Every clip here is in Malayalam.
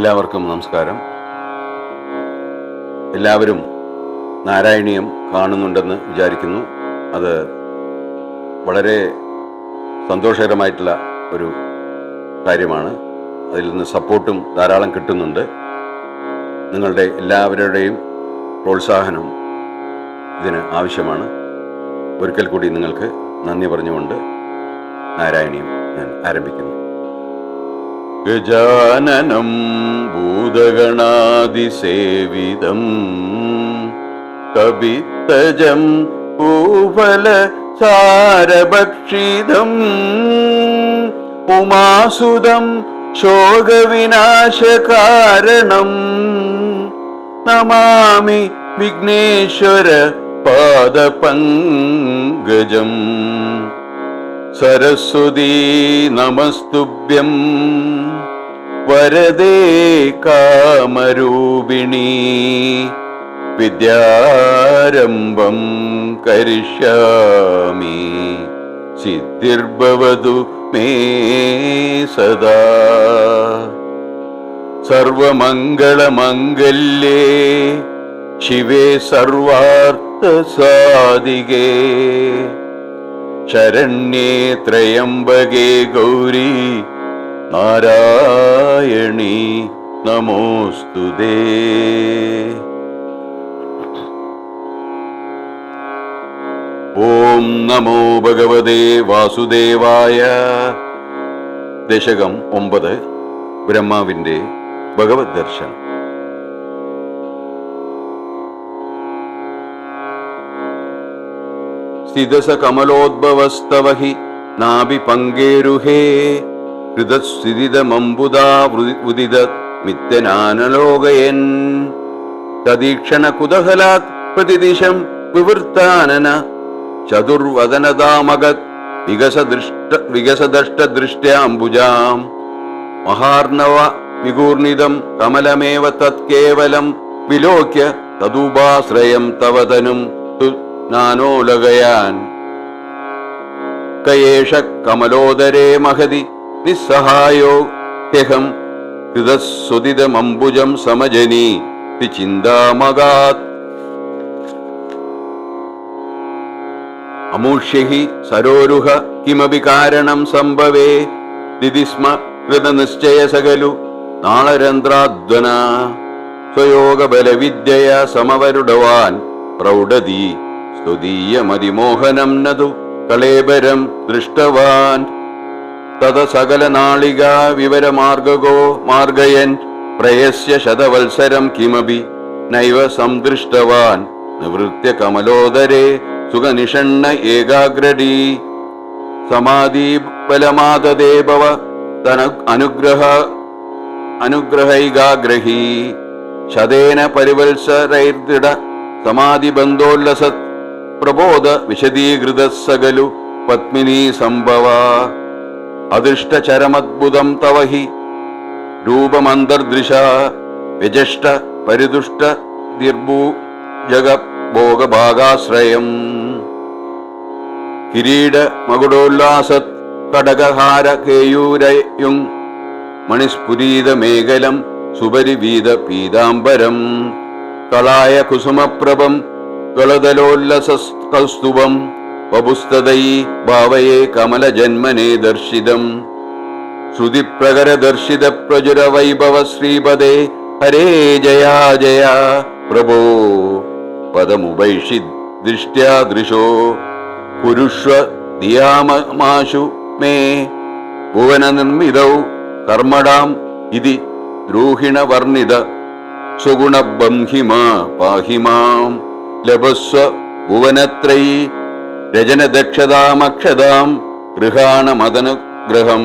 എല്ലാവർക്കും നമസ്കാരം. എല്ലാവരും നാരായണീയം കാണുന്നുണ്ടെന്ന് വിചാരിക്കുന്നു. അത് വളരെ സന്തോഷകരമായിട്ടുള്ള ഒരു കാര്യമാണ്. അതിൽ നിന്ന് സപ്പോർട്ടും ധാരാളം കിട്ടുന്നുണ്ട്. നിങ്ങളുടെ എല്ലാവരുടെയും പ്രോത്സാഹനം ഇതിന് ആവശ്യമാണ്. ഒരിക്കൽ കൂടി നിങ്ങൾക്ക് നന്ദി പറഞ്ഞുകൊണ്ട് നാരായണീയം ഞാൻ ആരംഭിക്കുന്നു. ഗജാനനം ഭൂതഗണാതിസേവിതം കപിത്തജം പൂഫല സാരഭക്ഷിതം ഉമാസുതം ശോകവിനാശകാരണം നമാമി വിഘ്നേശ്വര പാദപങ്കജം. സരസ്വതീ നമസ്തുഭ്യം വരദേ കാമരൂപിണീ വിദ്യാരംഭം കരിഷ്യാമി സിദ്ധിർഭവതു മേ സദാ. സർവമംഗളമംഗല്യേ ശിവേ സർവാർത്ഥസാധികേ ശരണ്യേ ത്രയംബകേ ഗൗരി നാരായണീ നമോസ്തുതേ. ഓം നമോ ഭഗവതേ വാസുദേവായ. ദശകം 9 ബ്രഹ്മാവിന്റെ ഭഗവത് ദർശനം. സ്ഥിതസ കമലോദ്ഭവസ്തവ ഹി നാഭി പങ്കേരുഹേ ഹൃദസ്ഥിതിതമംബുദാ ഉദിത മിഥ്യനാനലോകയൻ തദീക്ഷണ കുതഹലാത് പ്രതിദിശം വിവൃത്താനന ചതുർവദനദാമഗത് വികസദഷ്ടദൃഷ്ട്യാംബുജാം മഹാർണവ വികൂർണിതം കമലമേവ തത്കേവലം വിലോക്യ തദുപാശ്രയം തവതനും നാനോലകയാൻ കയേഷ കമലോദരേ മഹതി നിസ്സഹായോ ഹ്യഹം ഹൃദസ്സുദിതമംബുജം സമജനീ ചിന്താമഗാത് അമൂഷ്യഹി സരോരുഹ കിമപി കാരണം സംഭവേ ദിദിസ്മ കൃതനിശ്ചയസകലു നാളരന്ധ്രാധ്വന സ്വയോഗബലവിദ്യയ സമവരുടവാൻ പ്രൗഢതി സ്തുതീയമതിമോഹനം നതു കളേബരം ദൃഷ്ടവാൻ തത സകല നാളിക വിവരമാർഗോ മാർഗയൻ പ്രയസ്യ ശതവത്സരം കിമപി നൈവ സംദൃഷ്ടവാൻ നിവൃത്യ കമലോദരേ സുഖനിഷണ്ണ ഏകാഗ്രരീ സമാധി ബലമാദദേ ഭവ തന അനുഗ്രഹൈകാഗ്രഹീ ശതേന പരിവത്സരൈർദൃഢ സമാധിബന്ധോല്ലസത് പ്രബോധ വിശദീകൃത സകലു പത്മിനീ സംഭവ അദൃഷ്ടചരമദ്ഭുതം തവ ഹി രൂപമന്തർദൃശ വ്യജഷ്ട പരിതുഷ്ട ദീർഭൂജഗ ഭോഗഭാഗാശ്രയം കിരീട മകുടോല്ലാസത് കടകഹാര കേയൂരയും മണിസ്ഫുരീതമേഖലം സുപരിവീത പീതാംബരം കളായ കുസുമപ്രഭം കളദലോല്ലസസ്തുഭം വപുസ്തദൈ ഭാവയേ കമലജന്മനേ ദർശിതം ശ്രുതിപ്രകരദർശിത പ്രചുര വൈഭവ ശ്രീപദേ ഹരേ ജയാ ജയാ പ്രഭോ പദമുപൈഷി ദൃഷ്ട്യാ ദൃശോ കുരുഷ്വ ദിയാമാശു മേ ഭുവന നിർമ്മിതൗ കർമ്മടാം ഇതി ദ്രൂഹിണ വർണ്ണിത സ്വഗുണബംഹിമാ പാഹിമാം ലഭസ്വ ഭുവനത്രയീ രജനദക്ഷതാമക്ഷതാം ഗൃഹാണമദനുഗ്രഹം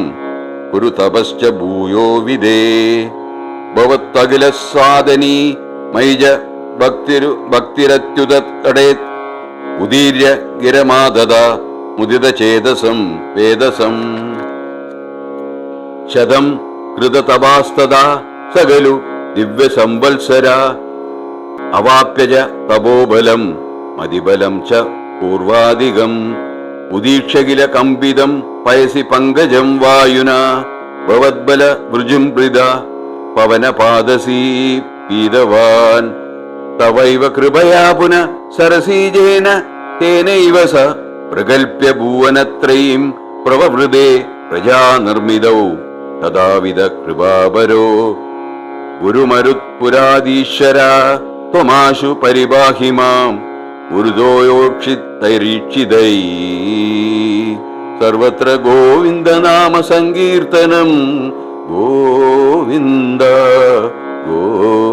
കുരു തപശ്ച ഭൂയോ വിദേ ഭവത്തഖിലസാദനീ മൈജ ഭക്തിരത്യുതടേത് ഉദീര്യ ഗിരമാദദ മുദിതചേതസം വേദസം ശതം കൃതതപാസ്തദാ സകലു ദിവ്യസംവത്സര അവാപ്യജ തപോബലം മതിബലം ച പൂർവാധികം ഉദീക്ഷകില കമ്പിതം പയസി പങ്കജം വായുന ഭവദ്ബല വൃജുംബ്രിത പവനപാദസീ പീതവാൻ തവൈവ കൃപയാ പുന സരസീജേന തേനൈവ സ പ്രകൽപ്യ ഭുവനത്രയീം പ്രവവൃതേ പ്രജാനിർമ്മിതൗ തഥാവിധ കൃപാപരോ ഗുരുമരുത്പുരാധീശ്വര ത്വമാശു പരിപാഹി മാം ഗുരുതോയോക്ഷിത്തൈരീക്ഷിതൈ സർവത്ര ഗോവിന്ദനാമ സങ്കീർത്തനം ഗോവിന്ദ ഗോവിന്ദ.